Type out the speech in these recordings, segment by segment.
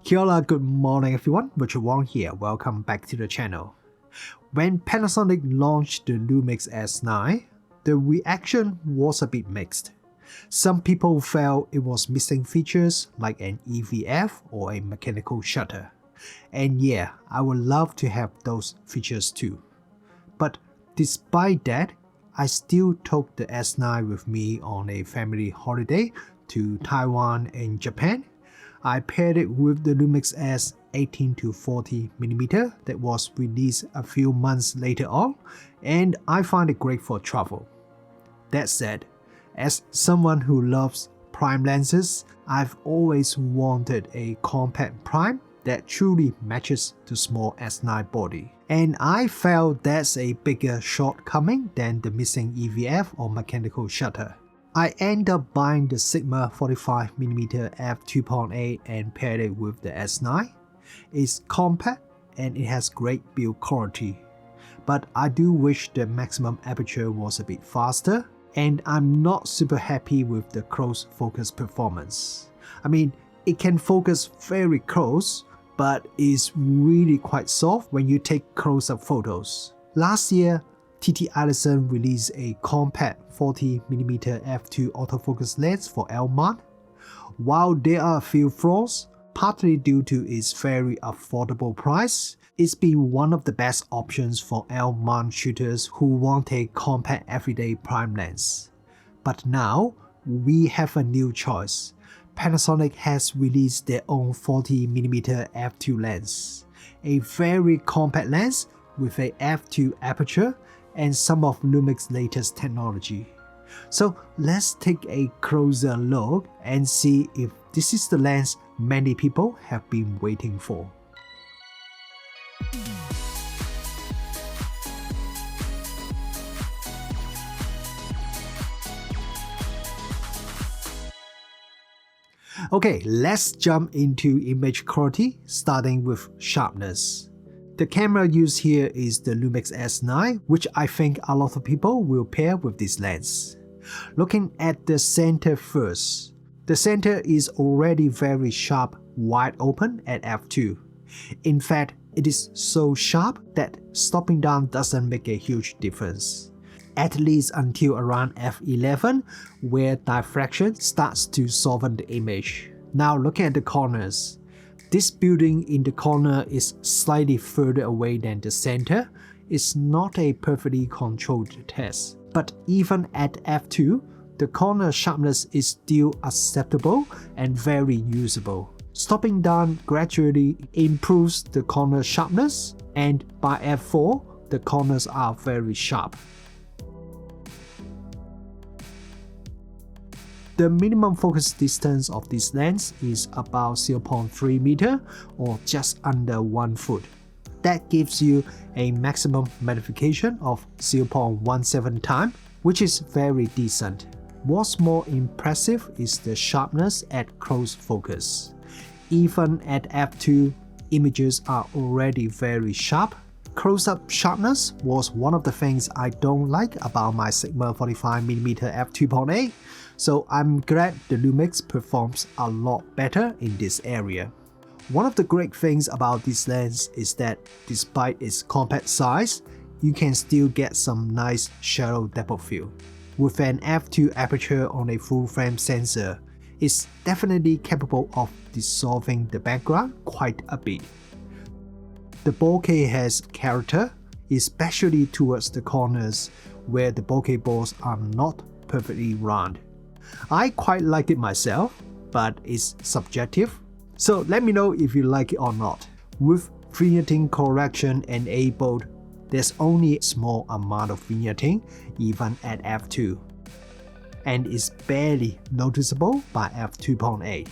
Kia ora, good morning everyone, Richard Wong here, welcome back to the channel. When Panasonic launched the Lumix S9, the reaction was a bit mixed. Some people felt it was missing features like an EVF or a mechanical shutter. And yeah, I would love to have those features too. But despite that, I still took the S9 with me on a family holiday to Taiwan and Japan. I paired it with the Lumix S 18-40mm that was released a few months later on, and I find it great for travel. That said, as someone who loves prime lenses, I've always wanted a compact prime that truly matches the small S9 body. And I felt that's a bigger shortcoming than the missing EVF or mechanical shutter. I ended up buying the Sigma 45mm f2.8 and paired it with the S9. It's compact and it has great build quality. But I do wish the maximum aperture was a bit faster, and I'm not super happy with the close focus performance. I mean, it can focus very close, but it's really quite soft when you take close-up photos. Last year, TT Edison released a compact 40mm f2 autofocus lens for L mount. While there are a few flaws, partly due to its very affordable price, it's been one of the best options for L mount shooters who want a compact everyday prime lens. But now, we have a new choice. Panasonic has released their own 40mm f2 lens, a very compact lens with a f2 aperture and some of Lumix's latest technology. So let's take a closer look and see if this is the lens many people have been waiting for. Okay, let's jump into image quality, starting with sharpness. The camera used here is the Lumix S9, which I think a lot of people will pair with this lens. Looking at the center first, the center is already very sharp, wide open at f2. In fact, it is so sharp that stopping down doesn't make a huge difference. At least until around f11, where diffraction starts to soften the image. Now looking at the corners. This building in the corner is slightly further away than the center. It's not a perfectly controlled test, but even at f2, the corner sharpness is still acceptable and very usable. Stopping down gradually improves the corner sharpness, and by f4, the corners are very sharp. The minimum focus distance of this lens is about 0.3 meter or just under 1 foot. That gives you a maximum magnification of 0.17 times, which is very decent. What's more impressive is the sharpness at close focus. Even at f2, images are already very sharp. Close-up sharpness was one of the things I don't like about my Sigma 45mm f2.8, so I'm glad the Lumix performs a lot better in this area. One of the great things about this lens is that despite its compact size, you can still get some nice shallow depth of field. With an f2 aperture on a full-frame sensor, it's definitely capable of dissolving the background quite a bit. The bokeh has character, especially towards the corners where the bokeh balls are not perfectly round. I quite like it myself, but it's subjective, so let me know if you like it or not. With vignetting correction enabled, there's only a small amount of vignetting even at f2, and it's barely noticeable by f2.8.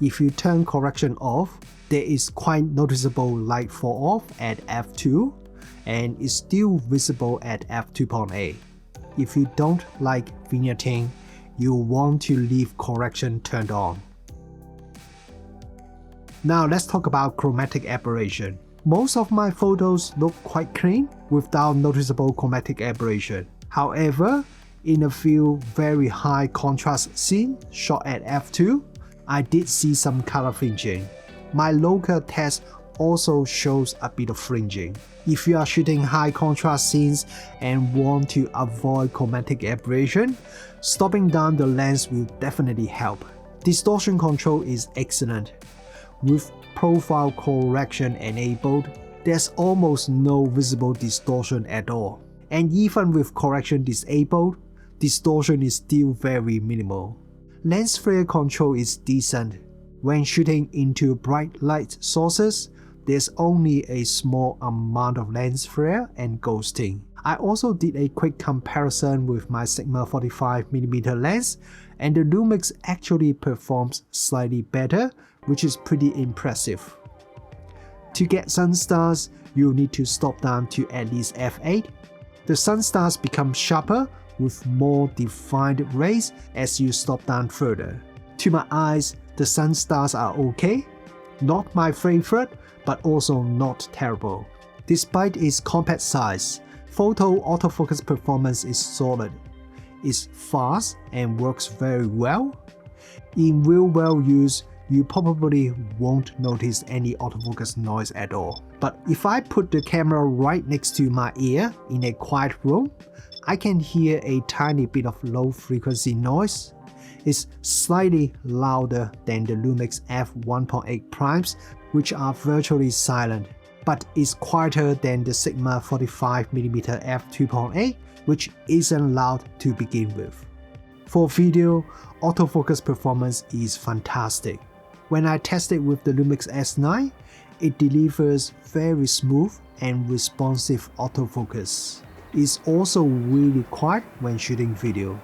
If you turn correction off, there is quite noticeable light fall off at f2, and it's still visible at f2.8. If you don't like vignetting, you'll want to leave correction turned on. Now let's talk about chromatic aberration. Most of my photos look quite clean without noticeable chromatic aberration. However, In a few very high contrast scenes shot at f2, I did see some color fringing. My local test also shows a bit of fringing. If you are shooting high contrast scenes and want to avoid chromatic aberration, stopping down the lens will definitely help. Distortion control is excellent. With profile correction enabled, there's almost no visible distortion at all. And even with correction disabled, distortion is still very minimal. Lens flare control is decent. When shooting into bright light sources, there's only a small amount of lens flare and ghosting. I also did a quick comparison with my Sigma 45mm lens, and the Lumix actually performs slightly better, which is pretty impressive. To get Sunstars, you'll need to stop down to at least f8. The Sunstars become sharper with more defined rays as you stop down further. To my eyes, the Sunstars are okay, not my favorite, but also not terrible. Despite its compact size, photo autofocus performance is solid. It's fast and works very well. In real-world use, you probably won't notice any autofocus noise at all. But if I put the camera right next to my ear in a quiet room, I can hear a tiny bit of low-frequency noise. It's slightly louder than the Lumix f1.8 primes, which are virtually silent, but is quieter than the Sigma 45mm f2.8, which isn't loud to begin with. For video, autofocus performance is fantastic. When I tested with the Lumix S9, it delivers very smooth and responsive autofocus. It's also really quiet when shooting video.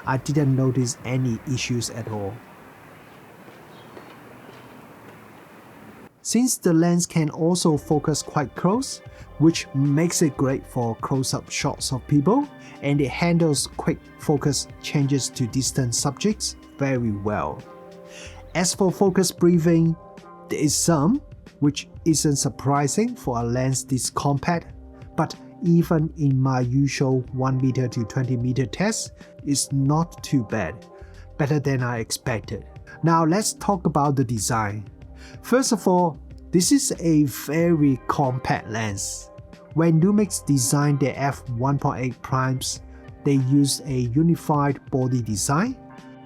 I didn't notice any issues at all. Since the lens can also focus quite close, which makes it great for close-up shots of people, and it handles quick focus changes to distant subjects very well. As for focus breathing, there is some, which isn't surprising for a lens this compact, but even in my usual 1m to 20m test, it's not too bad, better than I expected. Now let's talk about the design. First of all, this is a very compact lens. When Lumix designed their f1.8 primes, they used a unified body design.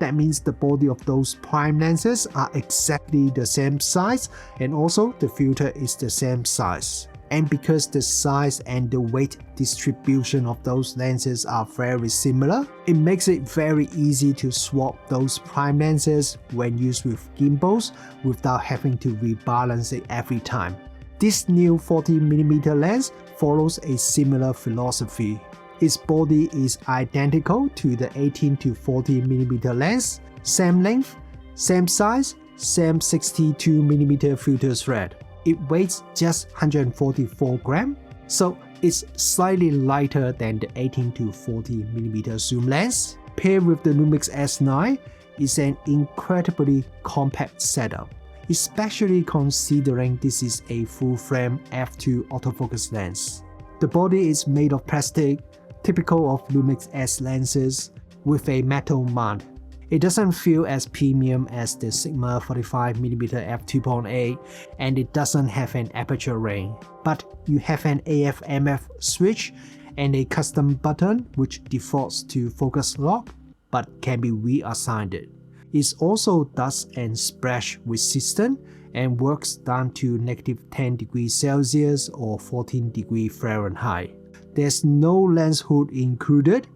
That means the body of those prime lenses are exactly the same size, and also the filter is the same size. And because the size and the weight distribution of those lenses are very similar, it makes it very easy to swap those prime lenses when used with gimbals without having to rebalance it every time. This new 40mm lens follows a similar philosophy. Its body is identical to the 18 to 40mm lens, same length, same size, same 62mm filter thread. It weighs just 144 grams, so it's slightly lighter than the 18 to 40mm zoom lens. Paired with the Lumix S9, it's an incredibly compact setup, especially considering this is a full-frame f2 autofocus lens. The body is made of plastic, typical of Lumix S lenses, with a metal mount. It doesn't feel as premium as the Sigma 45mm f2.8, and it doesn't have an aperture ring, but you have an AF/MF switch and a custom button which defaults to focus lock but can be reassigned. It's also dust and splash resistant and works down to -10 degrees Celsius or 14 degrees Fahrenheit. There's no lens hood included.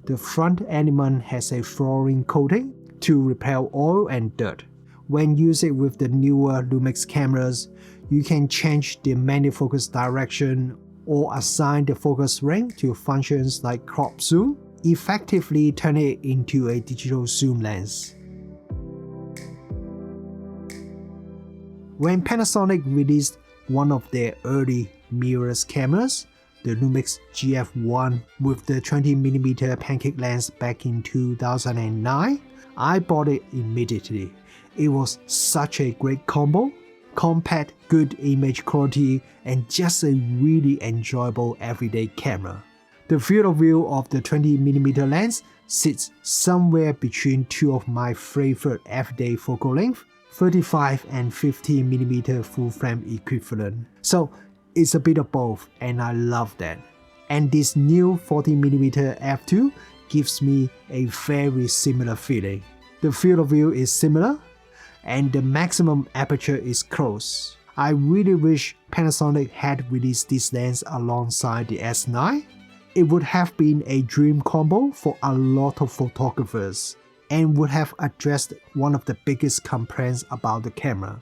The front element has a fluorine coating to repel oil and dirt. When using with the newer Lumix cameras, you can change the manual focus direction or assign the focus ring to functions like crop zoom, effectively turning it into a digital zoom lens. When Panasonic released one of their early mirrorless cameras, the Lumix GF1 with the 20mm pancake lens back in 2009, I bought it immediately. It was such a great combo, compact, good image quality, and just a really enjoyable everyday camera. The field of view of the 20mm lens sits somewhere between two of my favorite everyday focal length, 35 and 50mm full frame equivalent. So it's a bit of both and I love that. And this new 40mm f2 gives me a very similar feeling. The field of view is similar and the maximum aperture is close. I really wish Panasonic had released this lens alongside the S9. It would have been a dream combo for a lot of photographers and would have addressed one of the biggest complaints about the camera.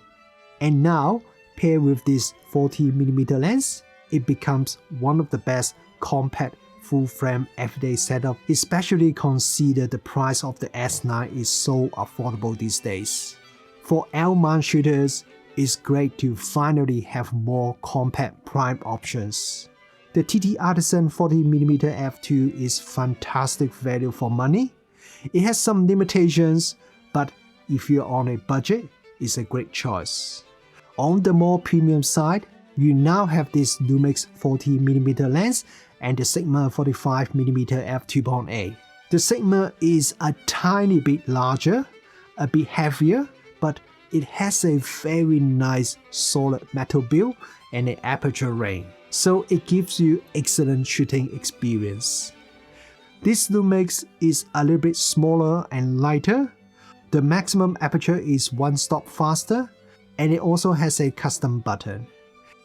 And now, paired with this 40mm lens, it becomes one of the best compact full-frame everyday setup, especially consider the price of the S9 is so affordable these days. For L-mount shooters, it's great to finally have more compact prime options. The TT Artisan 40mm f2 is fantastic value for money. It has some limitations, but if you're on a budget, it's a great choice. On the more premium side, you now have this Lumix 40mm lens and the Sigma 45mm f2.8. The Sigma is a tiny bit larger, a bit heavier, but it has a very nice solid metal build and an aperture range, so it gives you excellent shooting experience. This Lumix is a little bit smaller and lighter. The maximum aperture is one stop faster, and it also has a custom button.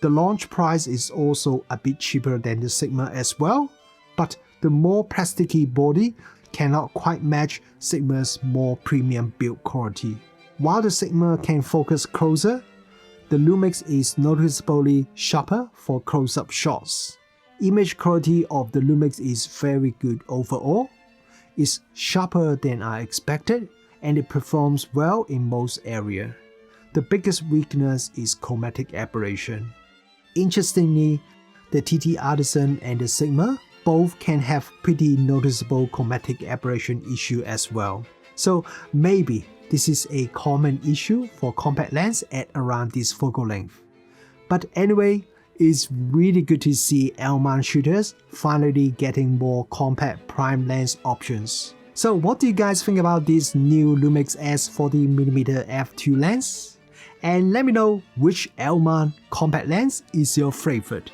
The launch price is also a bit cheaper than the Sigma as well, but the more plasticky body cannot quite match Sigma's more premium build quality. While the Sigma can focus closer, the Lumix is noticeably sharper for close-up shots. Image quality of the Lumix is very good overall. It's sharper than I expected and it performs well in most areas. The biggest weakness is chromatic aberration. Interestingly, the TT Artisan and the Sigma both can have pretty noticeable chromatic aberration issue as well. So maybe this is a common issue for compact lens at around this focal length. But anyway, it's really good to see L-mount shooters finally getting more compact prime lens options. So what do you guys think about this new Lumix S 40mm f2 lens? And let me know which L-mount compact lens is your favorite.